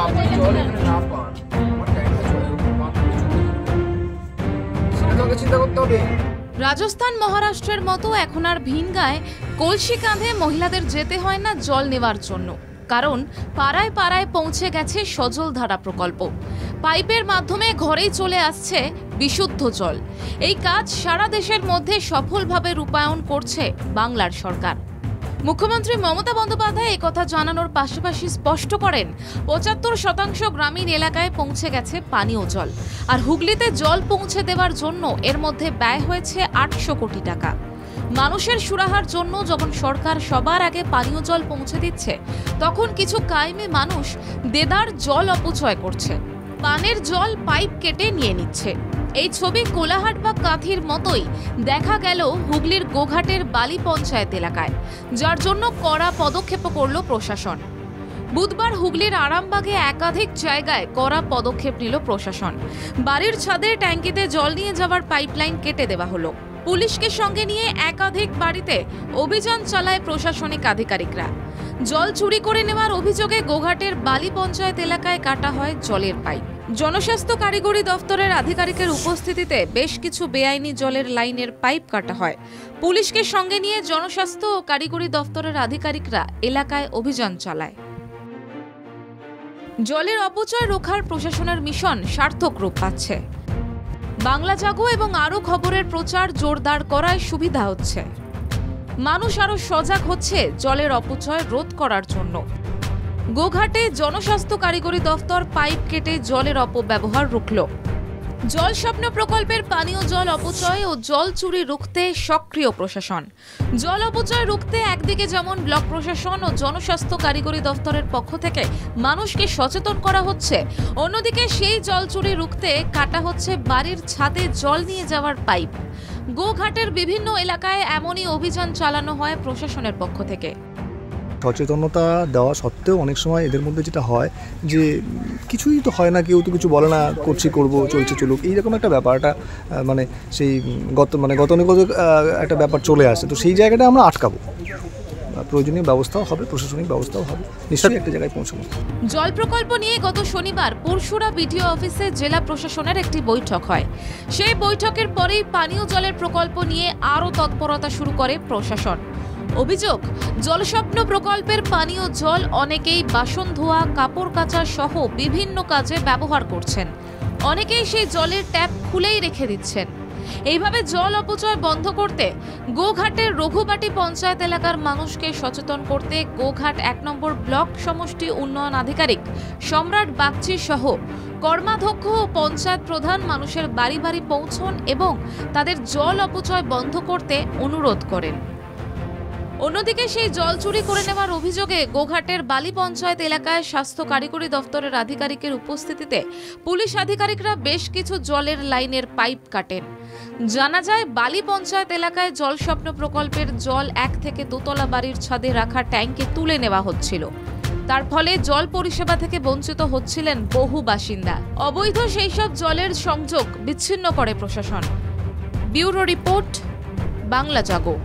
আপনি জল এখানে না পান, আমার ট্যাঙ্কটা জলের উপর বাঁধতে চলতে সেটা তোমাকে চিন্তা করতে হবে। রাজস্থান মহারাষ্ট্রের মতো এখন আর ভিনগাঁয়ে কলসি কাঁধে মহিলাদের যেতে হয় না জল নেওয়ার জন্য, কারণ পাড়ায় পাড়ায় পৌঁছে গেছে সজলধারা প্রকল্প। পাইপের মাধ্যমে ঘরেই চলে আসছে বিশুদ্ধ জল। এই কাজ সারা দেশের মধ্যে সফলভাবে রূপায়ণ করছে বাংলার সরকার। মুখ্যমন্ত্রী মমতা বন্দ্যোপাধ্যায় একথা জানানোর পাশাপাশি স্পষ্ট করেন ৭৫% গ্রামীণ এলাকায় পৌঁছে গেছে পানীয় জল, আর হুগলিতে জল পৌঁছে দেওয়ার জন্য এর মধ্যে ব্যয় হয়েছে ৮০০ কোটি টাকা। মানুষের সুরাহার জন্য যখন সরকার সবার আগে পানীয় জল পৌঁছে দিচ্ছে, তখন কিছু কায়েমি মানুষ দেদার জল অপচয় করছে, পানের জল পাইপ কেটে নিয়ে নিচ্ছে। এই ছবি কোলাহাট বা কাঁথির মতোই দেখা গেল হুগলির গোঘাটের বালি পঞ্চায়েত এলাকায়, যার জন্য কড়া পদক্ষেপ করল প্রশাসন। বুধবার হুগলির আরামবাগে একাধিক জায়গায় কড়া পদক্ষেপ নিল প্রশাসন। বাড়ির ছাদের ট্যাঙ্কিতে জল নিয়ে যাওয়ার পাইপলাইন কেটে দেওয়া হলো। পুলিশকে সঙ্গে নিয়ে একাধিক বাড়িতে অভিযান চালায় প্রশাসনিক আধিকারিকরা। জল চুরি করে নেওয়ার অভিযোগে গোঘাটের বালি পঞ্চায়েত এলাকায় কাটা হয় জলের পাইপ। জনস্বাস্থ্য কারিগরি দফতরের আধিকারিকের উপস্থিতিতে বেশ কিছু বেআইনি জলের লাইনের পাইপ কাটা হয়। পুলিশকে সঙ্গে নিয়ে জনস্বাস্থ্য ও কারিগরি দফতরের আধিকারিকরা এলাকায় অভিযান চালায়। জলের অপচয় রোখার প্রশাসনের মিশন সার্থক রূপ পাচ্ছে। বাংলা জাগো এবং আরও খবরের প্রচার জোরদার করায় সুবিধা হচ্ছে। মানুষ আরও সজাগ হচ্ছে জলের অপচয় রোধ করার জন্য। গোঘাটে জনস্বাস্থ্য কারিগরি দফতর পাইপ কেটে জলের অপব্যবহার রুখল। জল স্বপ্ন প্রকল্পের পানীয় জল অপচয় ও জল চুরি রুখতে সক্রিয় প্রশাসন। জল অপচয় রুখতে একদিকে যেমন ব্লক প্রশাসন ও জনস্বাস্থ্য কারিগরি দফতরের পক্ষ থেকে মানুষকে সচেতন করা হচ্ছে, অন্যদিকে সেই জল চুরি রুখতে কাটা হচ্ছে বাড়ির ছাদে জল নিয়ে যাওয়ার পাইপ। গোঘাটের বিভিন্ন এলাকায় এমনই অভিযান চালানো হয় প্রশাসনের পক্ষ থেকে। সচেতনতা দেওয়া সত্ত্বেও অনেক সময় এদের মধ্যে যেটা হয় যে কিছুই তো হয় না, কেউ তো কিছু বলে না, করছি করব চলছে চলুক, এইরকম একটা ব্যাপারটা মানে সেই গতানুগত একটা ব্যাপার চলে আসে। তো সেই জায়গাটা আমরা আটকাবো, প্রয়োজনীয় ব্যবস্থাও হবে, প্রশাসনিক ব্যবস্থাও হবে, নিশ্চয়ই একটা জায়গায় পৌঁছাবো। জল প্রকল্প নিয়ে গত শনিবার পরশুরা বিডিও অফিসে জেলা প্রশাসনের একটি বৈঠক হয়। সেই বৈঠকের পরেই পানীয় জলের প্রকল্প নিয়ে আরও তৎপরতা শুরু করে প্রশাসন। অভিযোগ, জলস্বপ্ন প্রকল্পের পানীয় জল অনেকেই বাসন ধোয়া, কাপড় কাচা সহ বিভিন্ন কাজে ব্যবহার করছেন। অনেকেই সেই জলের ট্যাপ খুলেই রেখে দিচ্ছেন। এইভাবে জল অপচয় বন্ধ করতে গোঘাটের রঘুবাটি পঞ্চায়েত এলাকার মানুষকে সচেতন করতে গোঘাট ১ নম্বর ব্লক সমষ্টি উন্নয়ন আধিকারিক সম্রাট বাগচি সহ কর্মাধ্যক্ষ ও পঞ্চায়েত প্রধান মানুষের বাড়ি বাড়ি পৌঁছন এবং তাদের জল অপচয় বন্ধ করতে অনুরোধ করেন। অন্যদিকে সেই জল চুরি করে নেওয়ার অভিযোগে গোঘাটের বালি পঞ্চায়েত এলাকায় স্বাস্থ্য কারিগরি দফতরের আধিকারিকের উপস্থিতিতে পুলিশ আধিকারিকরা বেশ কিছু জলের লাইনের পাইপ কাটেন। জানা যায়, বালি পঞ্চায়েত এলাকায় জল স্বপ্ন প্রকল্পের জল ১ থেকে ২ তলা বাড়ির ছাদে রাখা ট্যাঙ্কে তুলে নেওয়া হচ্ছিল। তার ফলে জল পরিষেবা থেকে বঞ্চিত হচ্ছিলেন বহু বাসিন্দা। অবৈধ সেই সব জলের সংযোগ বিচ্ছিন্ন করে প্রশাসন। ব্যুরো রিপোর্ট, বাংলা জাগো।